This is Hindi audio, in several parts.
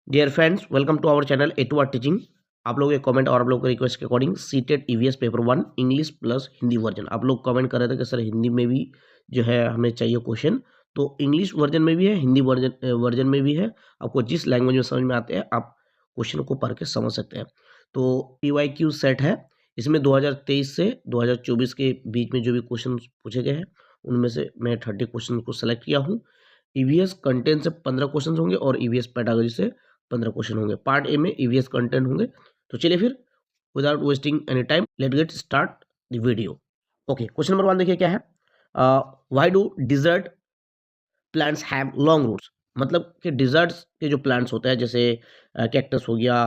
Dear friends, welcome to our channel A to R teaching. आप लोगों के कमेंट और आप लोगों के रिक्वेस्ट के according CTET EVS paper 1 English plus Hindi version आप लोग कमेंट कर रहे थे कि सर हिंदी में भी जो है हमें चाहिए क्वेश्चन। तो इंग्लिश वर्जन में भी है, हिंदी वर्जन में भी है। आपको जिस लैंग्वेज में समझ में आते हैं आप क्वेश्चन को पढ़ के समझ सकते हैं। तो PYQ सेट है, इसमें 2023 से 2024 के बीच में जो भी क्वेश्चन पूछे गए हैं उनमें से मैं 30 क्वेश्चन को सेलेक्ट किया हूँ। ईवीएस कंटेंट से 15 क्वेश्चन होंगे और ईवीएस पेडागोजी से 15 क्वेश्चन होंगे। पार्ट ए में ईवीएस कंटेंट होंगे। तो चलिए फिर without wasting any time let get start the video. Okay, question number 1 देखिए क्या है। Why do desert plants have long roots. मतलब कि डिजर्ट्स के जो प्लांट्स होते हैं जैसे कैक्टस हो गया,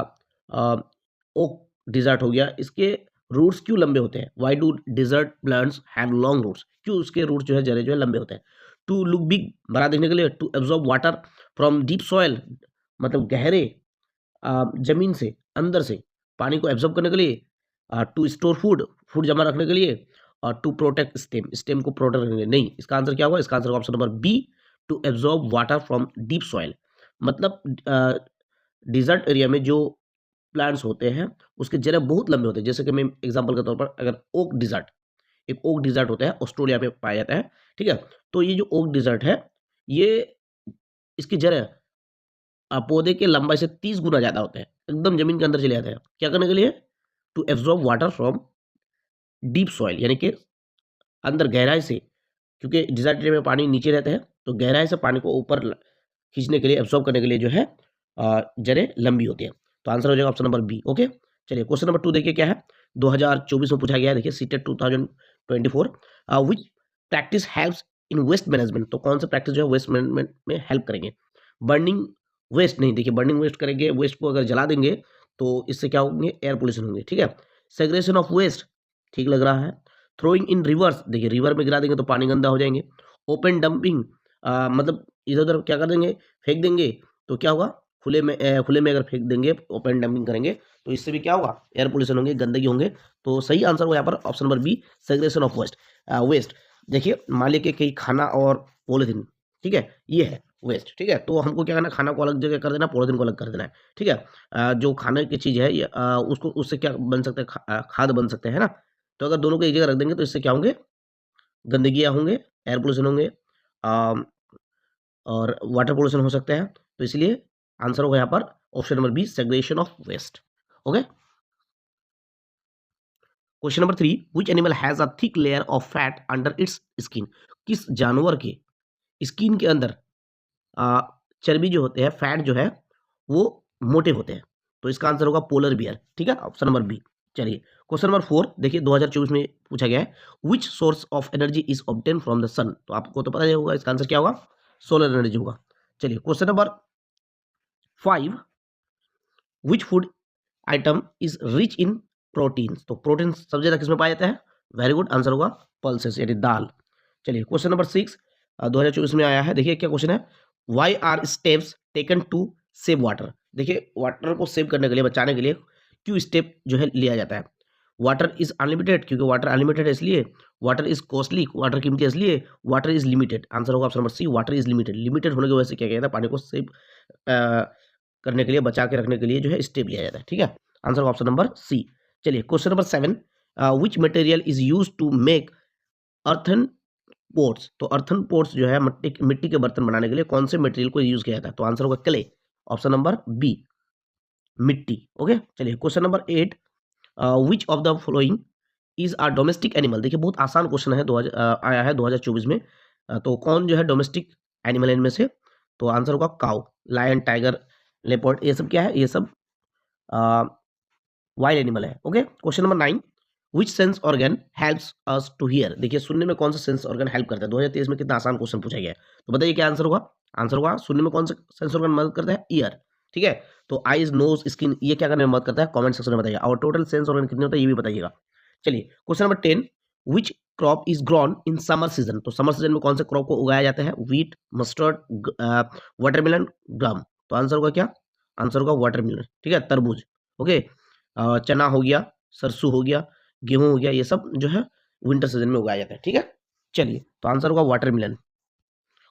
ओक डिजर्ट हो गया, इसके रूट्स क्यों लंबे होते हैं। Why do desert plants have long roots, क्यों उसके रूट्स जो है जरे जो है लंबे होते हैं। टू लुक बिग, बड़ा देखने के लिए। To absorb water from deep soil, मतलब गहरे जमीन से अंदर से पानी को एब्जॉर्ब करने के लिए। टू स्टोर फूड, फूड जमा रखने के लिए। और टू प्रोटेक्ट स्टेम, स्टेम को प्रोटेक्ट करने के लिए। नहीं, इसका आंसर क्या होगा, इसका answer option number B, to absorb water from deep soil. मतलब डिजर्ट एरिया में जो प्लांट्स होते हैं उसके जड़ें बहुत लंबे होते हैं। जैसे कि मैं एग्जांपल के तौर पर अगर ओक डिजर्ट, एक ओक डिजर्ट होता है ऑस्ट्रेलिया में पाया जाता है, ठीक है। तो ये जो ओक डिजर्ट है ये इसकी जड़ें पौधे के लंबाई से 30 गुना ज़्यादा होते हैं, एकदम ज़मीन के अंदर चले जाते हैं। क्या करने के लिए, to absorb water from deep soil, यानी कि अंदर गहराई से, क्योंकि डिजर्ट एरिया में पानी नीचे रहता है तो गहराई से पानी को ऊपर खींचने के लिए, एब्जॉर्ब करने के लिए जो है जड़ें लंबी होती हैं। तो आंसर हो जाएगा ऑप्शन नंबर बी। ओके, चलिए क्वेश्चन नंबर 2 देखिए क्या है। 2024 में पूछा गया है, देखिए CTET 2024। Which practice helps in waste management. तो कौन सा प्रैक्टिस जो है वेस्ट मैनेजमेंट में हेल्प करेंगे। बर्निंग वेस्ट नहीं, देखिए बर्निंग वेस्ट करेंगे, वेस्ट को अगर जला देंगे तो इससे क्या होंगे, एयर पोल्यूशन होंगे, ठीक है। सेग्रेगेशन ऑफ वेस्ट, ठीक लग रहा है। थ्रोइंग इन रिवर्स, देखिए रिवर में गिरा देंगे तो पानी गंदा हो जाएंगे। ओपन डंपिंग, मतलब इधर उधर क्या कर देंगे, फेंक देंगे तो क्या होगा, खुले में अगर फेंक देंगे, ओपन डंपिंग करेंगे तो इससे भी क्या होगा, एयर पोल्यूशन होंगे, गंदगी होंगे। तो सही आंसर हो यहाँ पर option number B, segregation of waste. देखिए मान लीजिए कि खाना और पॉलीथीन, ठीक है, ये है वेस्ट, ठीक है। तो हमको क्या करना, खाना को अलग जगह कर देना, पॉलीथीन को अलग कर देना है, ठीक है। जो खाने की चीज़ है ये उसको, उससे क्या बन सकता है, खाद बन सकते हैं ना। तो अगर दोनों को एक जगह रख देंगे तो इससे क्या होंगे, गंदगियाँ होंगे, एयर पोल्यूशन होंगे, अ, और वाटर पोल्यूशन हो सकता है। तो इसलिए आंसर होगा यहाँ पर option number B, segregation of waste. Okay, question number 3, which animal has a thick layer of fat under its skin. किस जानवर के स्किन के अंदर अ, चर्बी जो होते हैं, फैट जो है वो मोटे होते हैं। तो इसका आंसर होगा पोलर बियर, ठीक है, ऑप्शन नंबर बी। चलिए क्वेश्चन नंबर 4 देखिए, 2024 में पूछा गया है। Which source of energy is obtain from the sun. तो आपको तो पता ही होगा इसका आंसर क्या होगा, सोलर एनर्जी होगा। चलिए question number 5, which food item is rich in proteins. तो प्रोटीन सबसे ज्यादा किसमें पाया जाता है, वेरी गुड, आंसर होगा पल्सेस यानी दाल। चलिए क्वेश्चन नंबर 6 2024 में आया है, देखिए क्या क्वेश्चन है। Why are steps taken to save water. देखिए वाटर को सेव करने के लिए, बचाने के लिए क्यों स्टेप जो है लिया जाता है। वाटर इज अनलिमिटेड, क्योंकि वाटर अनलिमिटेड है इसलिए। वाटर इज कॉस्टली, वाटर कीमती है इसलिए। वाटर इज लिमिटेड, आंसर होगा option number C, water is limited. Limited होने की वजह से क्या किया जाता है, पानी को सेव करने के लिए, बचा के रखने के लिए जो है स्टेप लिया जाता है, ठीक है। आंसर होगा ऑप्शन नंबर सी। चलिए question number 7, which material is use to make earthen pots. तो अर्थन पोट्स जो है मिट्टी के बर्तन बनाने के लिए कौन से मटेरियल को यूज किया जाता है। तो आंसर होगा क्ले, ऑप्शन नंबर बी, मिट्टी। ओके, चलिए question number 8, which of the following is a domestic animal. देखिए बहुत आसान क्वेश्चन है, आया है 2024 में। तो कौन जो है डोमेस्टिक एनिमल है इनमें से। तो आंसर होगा काउ, लायन, टाइगर, लेपर्ड, ये सब क्या है, ये सब वाइल्ड एनिमल है। Okay, question number 9, which sense organ helps us to hear. देखिए सुनने में कौन सा सेंस ऑर्गन हेल्प करता है। 2023 में कितना आसान क्वेश्चन पूछा गया है, तो बताइए क्या आंसर होगा। आंसर होगा सुनने में कौन सा सेंस ऑर्गन मदद करता है, ईयर, ठीक है। तो आईज, नोज, स्किन, ये क्या करने में मदद करता है, कमेंट सेक्शन में बताइए। और टोटल सेंस ऑर्गन कितने होते हैं ये भी बताइएगा। चलिए question number 10, which crop is grown in summer season. तो समर सीजन में कौन से क्रॉप को उगाया जाता है, व्हीट, मस्टर्ड, वाटरमेलन, गम। तो आंसर होगा क्या, आंसर होगा वाटरमेलन, ठीक है, तरबूज। ओके, चना हो गया, सरसों हो गया, गेहूं हो गया, ये सब जो है विंटर सीजन में उगाया जाता है, ठीक है। चलिए तो आंसर होगा watermelon.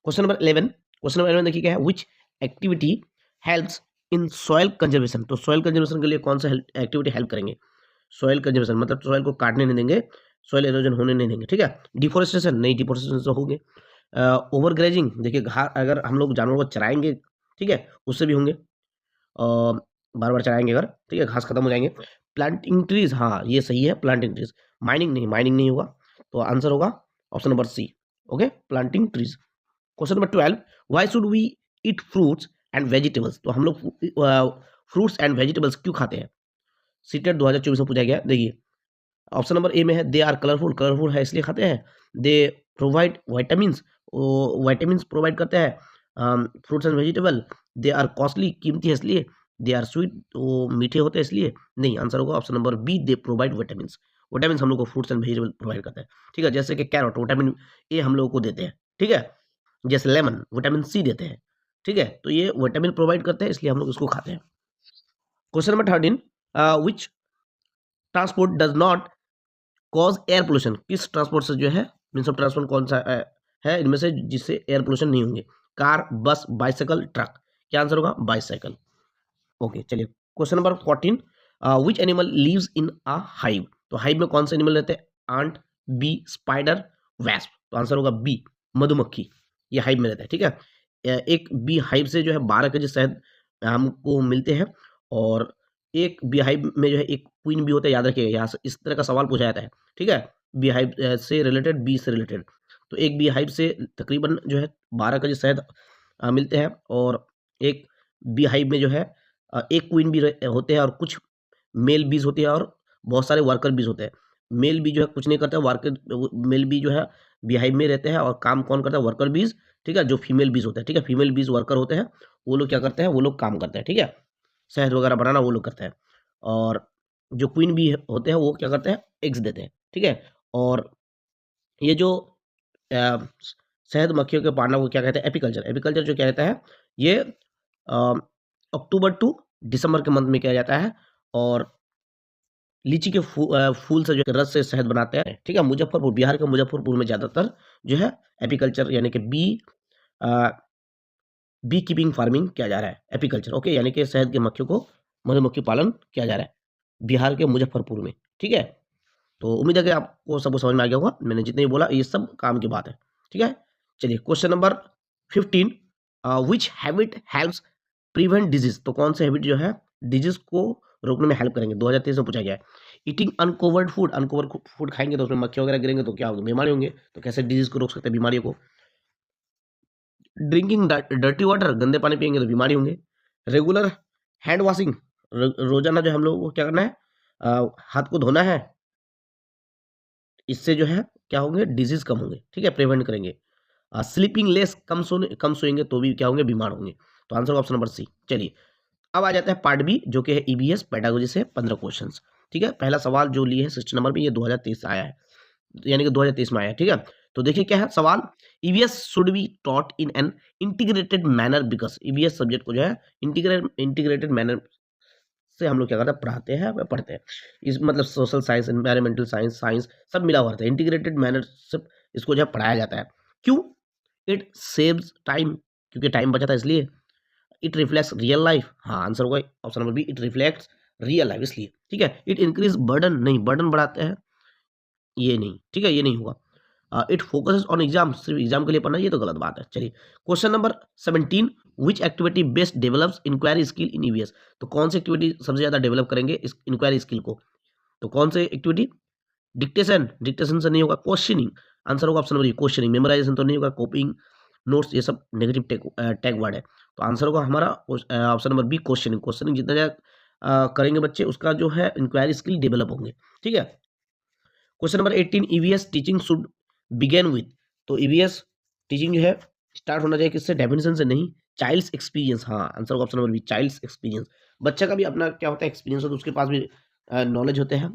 Question number 11, question number 11 देखिए क्या है। Which activity helps in soil conservation. तो सॉइल कंजर्वेशन के लिए कौन सा एक्टिविटी हेल्प करेंगे? सॉइल कंजर्वेशन मतलब सॉइल को काटने नहीं देंगे, सॉइल एरोजन होने नहीं देंगे, ठीक है। डिफोरेस्टेशन नहीं, डिफोरेस्टेशन से होंगे। ओवर ग्रेजिंग, देखिए अगर हम लोग जानवरों को चराएंगे, ठीक है, उससे भी होंगे। बार बार चराएंगे अगर, ठीक है, घास खत्म हो जाएंगे। प्लांटिंग ट्रीज, हाँ ये सही है, प्लांटिंग ट्रीज। माइनिंग नहीं, माइनिंग नहीं होगा, तो आंसर होगा option number C. Okay, planting trees. Question number 12, why should we eat fruits and vegetables? तो हम लोग फ्रूट्स एंड वेजिटेबल्स क्यों खाते हैं? सीटेट 2024 में पूछा गया। देखिए ऑप्शन नंबर ए में है दे आर कलरफुल, कलरफुल है इसलिए खाते हैं। दे प्रोवाइड वाइटामिन्स, वो वाइटामिन्स प्रोवाइड करते हैं। Fruits and vegetable, they are costly, कीमती है इसलिए। दे आर स्वीट, वो मीठे होते हैं इसलिए। नहीं, आंसर होगा option number B, they provide vitamins. Vitamin हम लोग को फ्रूट्स एंड वेजिटेबल प्रोवाइड करता है, ठीक है। जैसे कि कैरोट विटामिन ए हम लोगों को देते हैं, ठीक है। जैसे लेमन विटामिन सी देते हैं, ठीक है। तो ये विटामिन प्रोवाइड करते हैं इसलिए हम लोग इसको खाते हैं। Question number 13, which transport does not cause air pollution? किस ट्रांसपोर्ट से जो है मीन्स ऑफ ट्रांसपोर्ट कौन सा है इनमें से जिससे एयर पोल्यूशन नहीं होंगे? Car, bus, bicycle, truck. क्या आंसर होगा? बाइसाइकिल। ओके, चलिए question number 14, which animal lives in a hive? तो हाइव में कौन से एनिमल रहते हैं? Ant, bee, spider, wasp. तो आंसर होगा बी, मधुमक्खी। ये हाइव में रहता है, ठीक है। एक बी हाइव से जो है 12 केजी शहद हमको मिलते हैं, और एक बी हाइव में जो है एक क्वीन बी होता है, याद रखिएगा, यहाँ से इस तरह का सवाल पूछा जाता है, ठीक है। बी हाइव से रिलेटेड, बी से रिलेटेड। तो एक बी हाइव से तकरीबन जो है 12 केजी शहद मिलते हैं, और एक बी हाइव में जो है एक क्वीन बी होते हैं, और कुछ मेल बीज होती है, और बहुत सारे वर्कर बीज होते हैं। मेल बी जो है कुछ नहीं करता है, वर्कर मेल बी जो है बीहाइव में रहते हैं, और काम कौन करता है? वर्कर बीज, ठीक है। जो फीमेल बीज होते हैं, ठीक है, फीमेल बीज वर्कर होते हैं, वो लोग क्या करते हैं? वो लोग काम करते हैं, ठीक है। शहद वगैरह बनाना वो लोग करते हैं, और जो क्वीन बी होते हैं वो क्या करते हैं? एग्स देते हैं, ठीक है। और ये जो अ, शहद मक्खियों के पालना को क्या कहते हैं? एपीकल्चर। एपीकल्चर जो क्या कहता है, ये अक्टूबर टू दिसंबर के मंथ में किया जाता है, और लीची के फूल से जो रस से शहद बनाते हैं, ठीक है। मुजफ्फरपुर, बिहार के मुजफ्फरपुर में ज़्यादातर जो है एपीकल्चर यानी कि बी कीपिंग फार्मिंग किया जा रहा है, एपीकल्चर। ओके, यानी कि शहद की मक्खियों को मधुमक्खी पालन किया जा रहा है बिहार के मुजफ्फरपुर में, ठीक है। तो उम्मीद है कि आपको सबको समझ में आ गया होगा, मैंने जितने भी बोला ये सब काम की बात है, ठीक है। चलिए क्वेश्चन नंबर 15, विच हैबिट हेल्प्स प्रिवेंट डिजीज? तो कौन से हैबिट जो है डिजीज को रोकने में हेल्प करेंगे? 2023 में पूछा गया है। Eating uncovered food, uncovered food खाएंगे तो उसमें मक्खी वगैरह गिरेंगे तो क्या होगा? बीमारी होंगे। तो कैसे डिजीज को रोक सकते हैं बीमारियों को? ड्रिंकिंग डर्टी वाटर, गंदे पानी पियेंगे तो बीमारी होंगे। रेगुलर हैंड वॉशिंग, रोजाना जो हम लोगों को क्या करना है? हाथ को धोना है, इससे जो है क्या होंगे? डिजीज कम होंगे, ठीक है, प्रिवेंट करेंगे। स्लीपिंग लेस, कम सोएंगे तो भी क्या होंगे? बीमार होंगे। तो आंसर ऑप्शन नंबर सी। चलिए अब आ जाता है पार्ट बी, जो कि है ईबीएस पेडागोजी से 15 क्वेश्चंस, ठीक है। पहला सवाल जो लिए है 60 नंबर में, ये 2023 से आया है, यानी कि 2023 में आया है, ठीक है। तो देखिए क्या है सवाल, EBS should be taught in an integrated manner because EBS subject को जो है इंटीग्रेटेड मैनर से हम लोग क्या करते हैं? पढ़ाते हैं, पढ़ते हैं। इस मतलब social science, environmental science, science सब मिला हुआ रहता है। इंटीग्रेटेड मैनर से इसको जो है पढ़ाया जाता है। क्यों? इट सेव्स टाइम, क्योंकि टाइम बचाता है इसलिए। इट रिफ्लेक्ट्स रियल लाइफ, हाँ आंसर होगा option number B, it reflects real life इसलिए, ठीक है। इट इंक्रीज बर्डन, नहीं बर्डन बढ़ाते हैं, ये नहीं, ठीक है, ये नहीं होगा। इट फोकसेस ऑन एग्जाम, सिर्फ एग्जाम के लिए पढ़ना, ये तो गलत बात है। चलिए question number 17, which activity best develops inquiry skill in EVS? तो कौन सी एक्टिविटी सबसे ज्यादा डेवलप करेंगे इस इंक्वायरी स्किल को? तो कौन से एक्टिविटी? डिक्टेशन, डिक्टेशन से नहीं होगा। क्वेश्चनिंग, आंसर होगा ऑप्शन नंबर, क्वेश्चनिंग। मेमोराइजेशन तो नहीं होगा। कॉपिंग नोट्स, ये सब नेगेटिव टैग वर्ड है। तो आंसर होगा हमारा option number B, questioning. Questioning जितना ज्यादा करेंगे बच्चे, उसका जो है इंक्वायरी स्किल डेवलप होंगे, ठीक है। Question number 18, EVS teaching should begin with? तो ईवीएस टीचिंग जो है स्टार्ट होना चाहिए किससे? डेफिनेशन से नहीं, चाइल्ड्स एक्सपीरियंस। हाँ आंसर होगा option number B, child's experience. बच्चा का भी अपना क्या होता है? एक्सपीरियंस होता है, उसके पास भी नॉलेज होते हैं,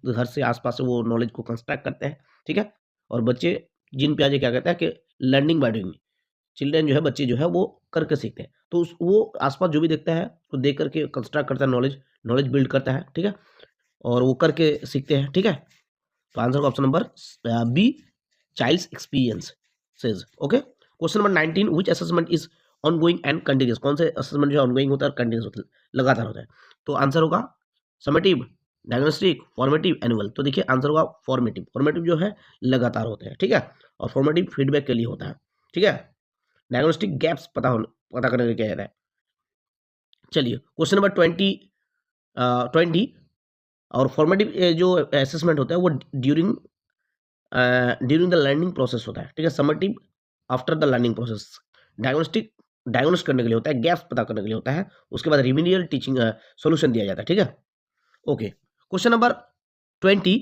घर से आसपास से वो नॉलेज को कंस्ट्रक्ट करते हैं, ठीक है। और बच्चे जिन पे आज क्या कहता है कि लर्निंग बाय डूइंग, चिल्ड्रन जो है बच्चे जो है वो करके सीखते हैं। तो वो आसपास जो भी देखता है उसको देख करके कंस्ट्रक्ट करता है, नॉलेज नॉलेज बिल्ड करता है, ठीक है। और वो करके सीखते हैं, ठीक है। तो आंसर का option number B, child's experience says. Okay, question number 19, which assessment is ongoing and continuous, कौन से असेसमेंट जो ऑनगोइंग होता है और कंटिन्यूस होता है, लगातार होता है। तो आंसर होगा समेटिव, डायग्नोस्टिक, फॉर्मेटिव, एनुअल। तो देखिए आंसर होगा फॉर्मेटिव। फॉर्मेटिव जो है लगातार होते हैं, ठीक है, और फॉर्मेटिव फीडबैक के लिए होता है, ठीक है। डायग्नोस्टिक गैप्स पता करने के लिए क्या जाता है। चलिए क्वेश्चन नंबर 20 और फॉर्मेटिव जो असेसमेंट होता है वो ड्यूरिंग द लर्निंग प्रोसेस होता है, ठीक है। Summative after the learning process. Diagnostic diagnose करने के लिए होता है, गैप्स पता करने के लिए होता है, उसके बाद रिमीडियल टीचिंग सॉल्यूशन दिया जाता है, ठीक है। Okay, question number 20,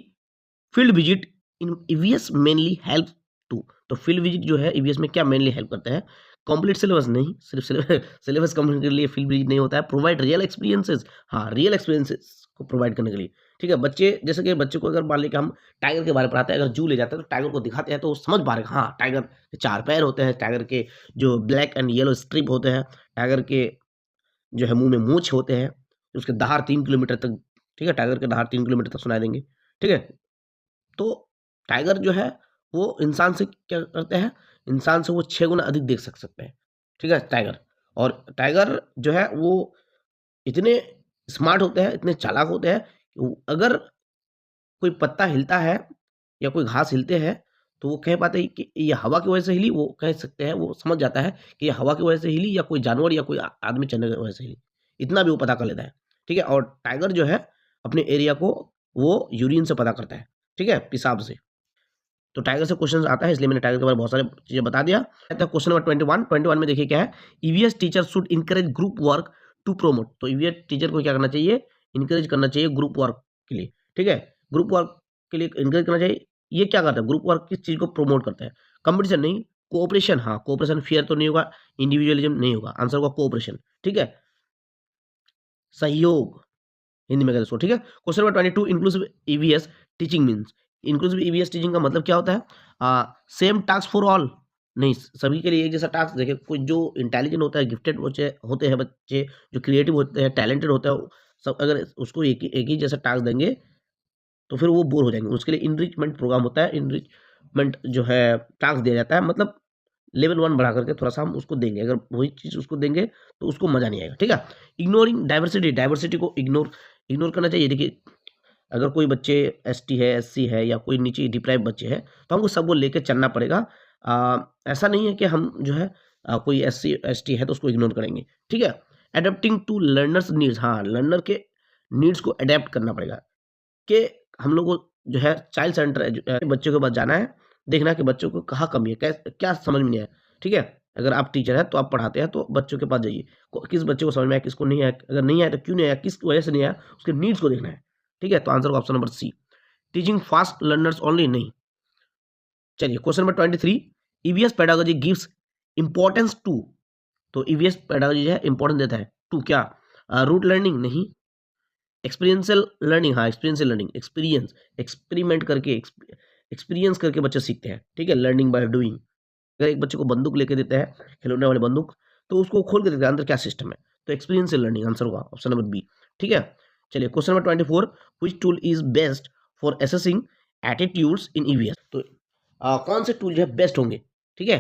field visit in EVS mainly help to. तो फील्ड विजिट जो है ईवीएस में क्या मेनली हेल्प करता है, कंप्लीट सिलेबस नहीं, सिर्फ सिलेबस कंप्लीट करने के लिए फील्ड विजिट नहीं होता है, प्रोवाइड रियल एक्सपीरियंसेस, हाँ रियल एक्सपीरियंसेस को प्रोवाइड करने के लिए, ठीक है। बच्चे जैसे कि बच्चे को अगर मान लें कि हम टाइगर के बारे में पढ़ाते हैं, अगर जू ले जाते हैं तो टाइगर को दिखाते हैं तो वो समझ पा रहे हैं, हाँ टाइगर के 4 पैर होते हैं, टाइगर के जो ब्लैक एंड येलो स्ट्रिप होते हैं, टाइगर के जो है मुंह में मूंछ होते हैं, उसके दहाड़ 3 किलोमीटर तक, ठीक है, टाइगर के दहाड़ 3 किलोमीटर तक सुनाई देंगे, ठीक है। तो टाइगर जो है वो इंसान से क्या करते हैं, इंसान से वो 6 गुना अधिक देख सकते हैं, ठीक है टाइगर। और टाइगर जो है वो इतने स्मार्ट होते हैं, इतने चालाक होते हैं कि अगर कोई पत्ता हिलता है या कोई घास हिलते हैं तो वो कह पाते हैं कि ये हवा की वजह से हिली, वो कह सकते हैं, वो समझ जाता है कि ये हवा की वजह से हिली या कोई जानवर या कोई आदमी चलने की वजह से हिली, इतना भी वो पता कर लेता है, ठीक है। और टाइगर जो है अपने एरिया को वो यूरिन से पता करता है, ठीक है, पेशाब से। तो टाइगर से क्वेश्चन आता है, इसलिए मैंने टाइगर के बारे में बहुत सारी चीजें बता दिया। क्वेश्चन नंबर 21 में देखिए क्या है, EVS teacher should encourage group work to promote. तो ईवीएस टीचर को क्या करना चाहिए, इंकरेज करना चाहिए ग्रुप वर्क के लिए, ठीक है। ग्रुप वर्क के लिए इंकरेज करना चाहिए। ये क्या करता है, ग्रुप वर्क किस चीज को प्रमोट करता है, कंपटीशन नहीं, कोऑपरेशन, हाँ कोऑपरेशन, फेयर तो नहीं होगा, इंडिविजुअलिज्म नहीं होगा, आंसर होगा कोऑपरेशन, ठीक है, सहयोग हिंदी में कहते हैं उसको, ठीक है। Question number 22, inclusive EVS teaching means. Inclusive EVS teaching का मतलब क्या होता है, सेम टास्क फॉर ऑल, नहीं सभी के लिए एक जैसा टास्क। देखिए कोई जो इंटेलिजेंट होता है, गिफ्टेड बच्चे होते हैं, बच्चे जो क्रिएटिव होते हैं, टैलेंटेड होता है, सब अगर उसको एक ही जैसा टास्क देंगे तो फिर वो बोर हो जाएंगे। उसके लिए इनरिचमेंट प्रोग्राम होता है, इनरिचमेंट जो है टास्क दिया जाता है, मतलब लेवल 1 बढ़ा करके थोड़ा सा हम उसको देंगे, अगर वही चीज़ उसको देंगे तो उसको मज़ा नहीं आएगा, ठीक है। इग्नोरिंग डाइवर्सिटी, डाइवर्सिटी को इग्नोर करना चाहिए। देखिए अगर कोई बच्चे एसटी है, एससी है या कोई नीचे डिप्राइव बच्चे हैं तो हमको सबको लेके चलना पड़ेगा। ऐसा नहीं है कि हम जो है कोई एससी एसटी है तो उसको इग्नोर करेंगे, ठीक है। अडेप्टिंग टू लर्नर्स नीड्स, हाँ लर्नर के नीड्स को अडेप्ट करना पड़ेगा कि हम लोग को जो है चाइल्ड सेंटर बच्चों के पास जाना है, देखना है कि बच्चों को कहाँ कमी है, क्या समझ में नहीं आया, ठीक है। अगर आप टीचर हैं तो आप पढ़ाते हैं तो बच्चों के पास जाइए, किस बच्चे को समझ में आया, किसको नहीं आया, अगर नहीं आया तो क्यों नहीं आया, किस वजह से नहीं आया, उसके नीड्स को देखना है, ठीक है। तो आंसर होगा option number C. Teaching fast learners only, नहीं। चलिए question number 23, EVS pedagogy gives importance to. तो ईवीएस पेडागोजी जो है इंपॉर्टेंस देता है टू क्या, रूट लर्निंग नहीं, एक्सपीरियंशियल लर्निंग, हाँ एक्सपीरियंशियल लर्निंग, एक्सपीरियंस एक्सपेरिमेंट करके एक्सपीरियंस करके बच्चे सीखते हैं, ठीक है, लर्निंग बाय डूइंग। अगर एक बच्चे को बंदूक लेके देते हैं, खिलौने वाले बंदूक, तो उसको खोल के देखते हैं अंदर क्या सिस्टम है, तो एक्सपीरियंशियल लर्निंग आंसर होगा ऑप्शन नंबर बी, ठीक है। चलिए question number 24, which tool is best for assessing attitudes in EVS. तो कौन से टूल जो है बेस्ट होंगे, ठीक है।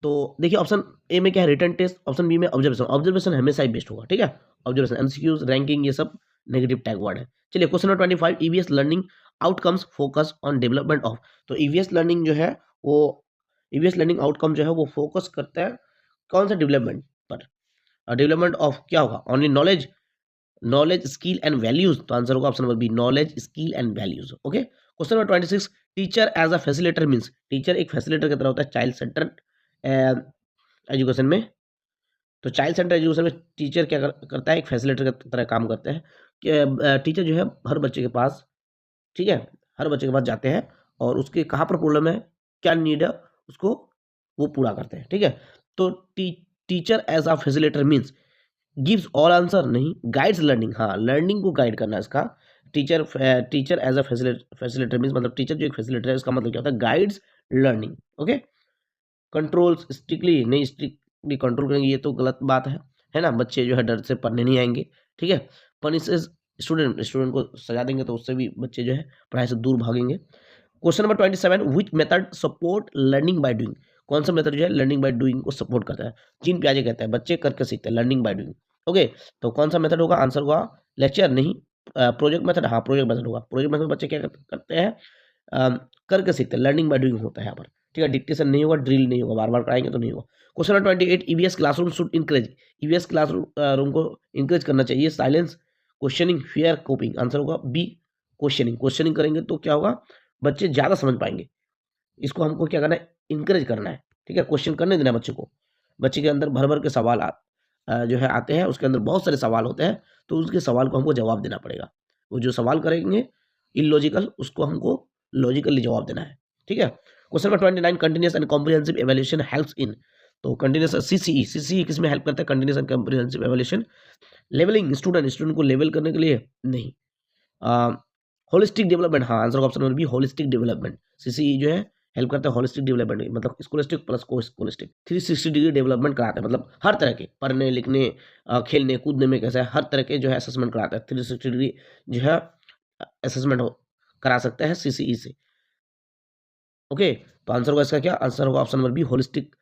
तो देखिए ऑप्शन ए में क्या है, रिटन टेस्ट, ऑप्शन बी में ऑब्जर्वेशन। ऑब्जर्वेशन हमेशा ही बेस्ट होगा, ठीक है, ऑब्जर्वेशन, एमसीक्यूज, रैंकिंग, ये सब नेगेटिव टैग वर्ड है। चलिए question number 25, EVS learning outcomes focus on development of. तो ईवीएस लर्निंग जो है वो, ईवीएस लर्निंग आउटकम जो है वो फोकस करता है कौन सा डेवलपमेंट पर, डेवलपमेंट ऑफ क्या होगा, only knowledge, knowledge skill and values. तो आंसर होगा option number B, knowledge skill and values, okay. Question number 26, teacher as a facilitator means. Teacher एक फैसिलिटेटर की तरह होता है चाइल्ड सेंटर एजुकेशन में। तो चाइल्ड सेंटर एजुकेशन में टीचर क्या करता है, एक फैसिलिटेटर की तरह काम करता है कि टीचर जो है हर बच्चे के पास, ठीक है, हर बच्चे के पास जाते हैं और उसके कहाँ पर प्रॉब्लम है, क्या नीड है, उसको वो पूरा करते हैं, ठीक है। तो teacher as a facilitator means gives all answer नहीं, गाइड्स लर्निंग, हाँ लर्निंग को गाइड करना है इसका। Teacher as a facilitator means, मतलब टीचर जो एक फैसिलिटेटर है इसका मतलब क्या होता है, guides learning, okay. Controls strictly, नहीं स्ट्रिक्टली कंट्रोल करेंगे ये तो गलत बात है ना, बच्चे जो है डर से पढ़ने नहीं आएंगे, ठीक है। पनिशेस स्टूडेंट को सजा देंगे तो उससे भी बच्चे जो है पढ़ाई से दूर भागेंगे। Question number 27, which method support learning by doing. कौन सा मेथड जो है लर्निंग बाय डूइंग को सपोर्ट करता है? जीन पियाजे कहते हैं बच्चे करके सीखते हैं, लर्निंग बाय डूइंग। ओके, तो कौन सा मेथड होगा? आंसर होगा लेक्चर नहीं, प्रोजेक्ट मेथड। हाँ, प्रोजेक्ट मेथड होगा। प्रोजेक्ट मेथड बच्चे क्या करते हैं? करके सीखते हैं, लर्निंग बाय डूइंग होता है यहाँ पर। ठीक है, डिक्टेशन नहीं होगा, ड्रिल नहीं होगा, बार बार कराएंगे तो नहीं होगा। Question number 28, EVS classroom should encourage, EVS classroom room को इंकरेज करना चाहिए silence, questioning, fair, coping. Answer होगा बी, क्वेश्चनिंग। क्वेश्चनिंग करेंगे तो क्या होगा? बच्चे ज़्यादा समझ पाएंगे। इसको हमको क्या करना है? इंकरेज करना है। ठीक है, क्वेश्चन करने देना है बच्चे को। बच्चे के अंदर भर भर के सवाल जो है आते हैं, उसके अंदर बहुत सारे सवाल होते हैं, तो उसके सवाल को हमको जवाब देना पड़ेगा। वो जो सवाल करेंगे इलॉजिकल, उसको हमको लॉजिकली जवाब देना है। ठीक है, question number 29, continuous and comprehensive evaluation helps in. तो कंटिन्यूअस सीसीई, सीसीई किस में हेल्प करता है? Continuous and comprehensive evaluation. Levelling, student को लेवल करने के लिए नहीं। होलिस्टिक डेवलपमेंट, हाँ, answer option number B, holistic development. CCE जो है हेल्प करता है होलिस्टिक डेवलपमेंट, मतलब स्कोलिस्टिक प्लस को स्कोलिस्टिक। 360 डिग्री डेवलपमेंट कराता है, मतलब हर तरह के पढ़ने लिखने खेलने कूदने में कैसा है, हर तरह के जो है असेसमेंट कराता है। 360 डिग्री जो है असेसमेंट करा सकता है सीसीई से। ओके, तो आंसर होगा इसका क्या? आंसर होगा option number B, holistic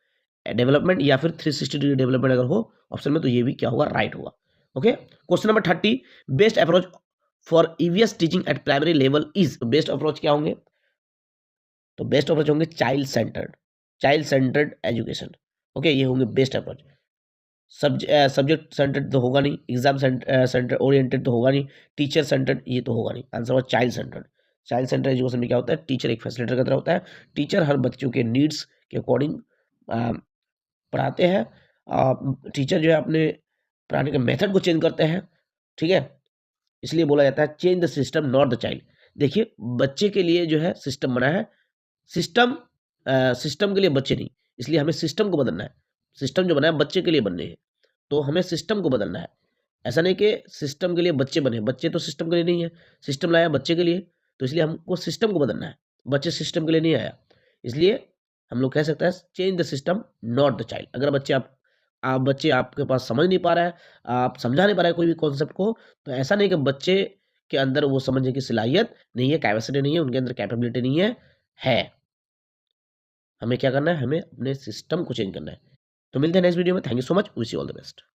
development, या फिर 360 डिग्री डेवलपमेंट अगर हो ऑप्शन में, तो ये भी क्या होगा? राइट होगा। Okay, question number 30, best approach for EVS teaching eight primary level is. Best approach क्या होंगे? तो बेस्ट अप्रोच होंगे चाइल्ड सेंटर्ड एजुकेशन। ओके, ये होंगे बेस्ट अप्रोच। सब्जेक्ट सेंटर्ड तो होगा नहीं, एग्जाम सेंटर ओरिएंटेड तो होगा नहीं, टीचर सेंटर्ड ये तो होगा नहीं। आंसर होगा child centred. Child centre education में क्या होता है? टीचर एक फैसिलिटेटर की तरह होता है। टीचर हर बच्चों के नीड्स के अकॉर्डिंग पढ़ाते हैं। टीचर जो है अपने पढ़ाने के मेथड को चेंज करते हैं। ठीक है, इसलिए बोला जाता है change the system not the child. देखिए, बच्चे के लिए जो है सिस्टम बना है, सिस्टम के लिए बच्चे नहीं, इसलिए हमें सिस्टम को बदलना है। सिस्टम जो बना है बच्चे के लिए बनने हैं, तो हमें सिस्टम को बदलना है। ऐसा नहीं कि सिस्टम के लिए बच्चे बने, बच्चे तो सिस्टम के लिए नहीं है, सिस्टम लाया बच्चे के लिए, तो इसलिए हमको सिस्टम को बदलना है। बच्चे सिस्टम के लिए नहीं आया, इसलिए हम लोग कह सकते हैं change the system not the child. अगर बच्चे आपके पास समझ नहीं पा रहा है, आप समझा नहीं पा रहे हैं कोई भी कॉन्सेप्ट को, तो ऐसा नहीं कि बच्चे के अंदर वो समझने की सलाहियत नहीं है, कैपेसिटी नहीं है, उनके अंदर कैपेबिलिटी नहीं है। हमें क्या करना है? हमें अपने सिस्टम को चेंज करना है। तो मिलते हैं नेक्स्ट वीडियो में। Thank you so much, wish you all the best.